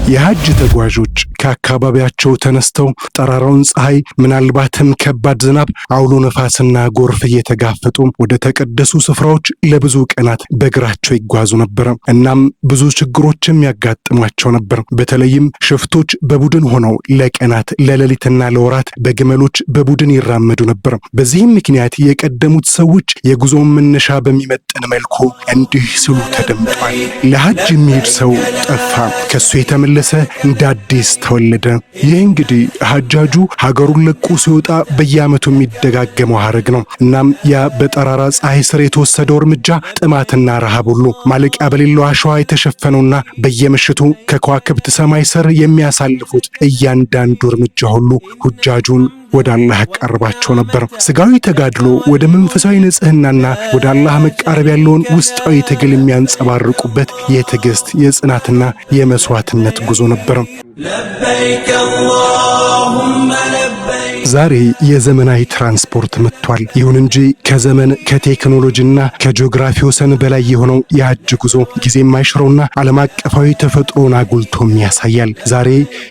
የሐጅ ተጓዦች ከአካባቢያቸው ተነስተው ጠራራውን ፀሐይ ምናልባትም ከባድ ዝናብ አውሎ ነፋስና ጎርፍ እየተጋፈጡ ወደ ተቀደሱ ስፍራዎች ለብዙ ቀናት በእግራቸው ይጓዙ ነበር። እናም ብዙ ችግሮችም ያጋጥሟቸው ነበር። በተለይም ሽፍቶች በቡድን ሆነው ለቀናት ለሌሊትና ለወራት በግመሎች በቡድን ይራመዱ ነበር። በዚህም ምክንያት የቀደሙት ሰዎች የጉዞውን መነሻ በሚመጥን መልኩ እንዲህ ሲሉ ተደምጧል። ለሐጅ የሚሄድ ሰው ጠፋ፣ ከሱ የተመለሰ እንደ አዲስ ተወለደ። ይህ እንግዲህ ሐጃጁ ሀገሩን ለቆ ሲወጣ በየዓመቱ የሚደጋገመው ሐረግ ነው። እናም ያ በጠራራ ፀሐይ ስር የተወሰደው እርምጃ ጥማትና ረሃብ ሁሉ ማለቂያ በሌለው አሸዋ የተሸፈነውና በየምሽቱ ከከዋክብት ሰማይ ስር የሚያሳልፉት እያንዳንዱ እርምጃ ሁሉ ሁጃጁን ወደ አላህ ያቀርባቸው ነበር። ስጋዊ ተጋድሎ ወደ መንፈሳዊ ንጽህናና ወደ አላህ መቃረብ ያለውን ውስጣዊ ትግል የሚያንጸባርቁበት የትዕግስት የጽናትና የመስዋዕትነት ጉዞ ነበር። ለበይከ አላሁመ ለበይክ። ዛሬ የዘመናዊ ትራንስፖርት መጥቷል። ይሁን እንጂ ከዘመን ከቴክኖሎጂና ከጂኦግራፊ ወሰን በላይ የሆነው የሐጅ ጉዞ ጊዜ የማይሽረውና ዓለም አቀፋዊ ተፈጥሮን አጉልቶም ያሳያል። ዛሬ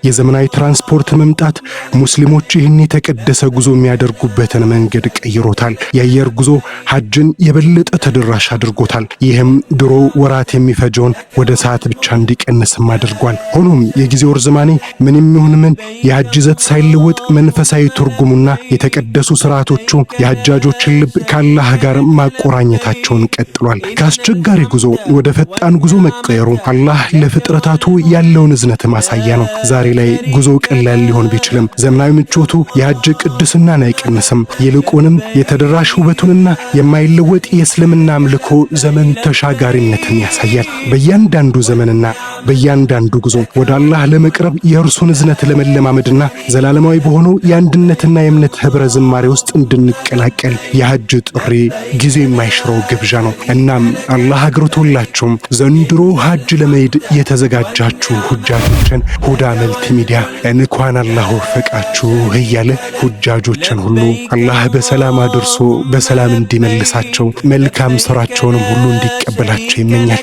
የዘመናዊ ትራንስፖርት መምጣት ሙስሊሞች ይህን የተቀደሰ ጉዞ የሚያደርጉበትን መንገድ ቀይሮታል። የአየር ጉዞ ሐጅን የበለጠ ተደራሽ አድርጎታል። ይህም ድሮ ወራት የሚፈጀውን ወደ ሰዓት ብቻ እንዲቀንስም አድርጓል። ሆኖም የጊዜው ርዝማኔ ምንም ይሁን ምን የሐጅ ይዘት ሳይለወጥ መንፈሳዊ ትርጉሙና የተቀደሱ ስርዓቶቹ የሐጃጆችን ልብ ከአላህ ጋር ማቆራኘታቸውን ቀጥሏል። ከአስቸጋሪ ጉዞ ወደ ፈጣን ጉዞ መቀየሩ አላህ ለፍጥረታቱ ያለውን እዝነት ማሳያ ነው። ዛሬ ላይ ጉዞ ቀላል ሊሆን ቢችልም ዘመናዊ ምቾቱ የሐጅ ቅድስናን አይቀንስም። ይልቁንም የተደራሽ ውበቱንና የማይለወጥ የእስልምና አምልኮ ዘመን ተሻጋሪነትን ያሳያል። በእያንዳንዱ ዘመንና በእያንዳንዱ ጉዞ ወደ አላህ ለመቅረብ የእርሱን እዝነት ለመለማመድና ዘላለማዊ በሆነው የአንድነትና የእምነት ህብረ ዝማሬ ውስጥ እንድንቀላቀል የሐጅ ጥሪ ጊዜ የማይሽረው ግብዣ ነው። እናም አላህ አግርቶላችሁም ዘንድሮ ሐጅ ለመሄድ የተዘጋጃችሁ ሁጃጆችን ሁዳ መልቲ ሚዲያ እንኳን አላህ ወፈቃችሁ እያለ ሁጃጆችን ሁሉ አላህ በሰላም አድርሶ በሰላም እንዲመልሳቸው መልካም ስራቸውንም ሁሉ እንዲቀበላቸው ይመኛል።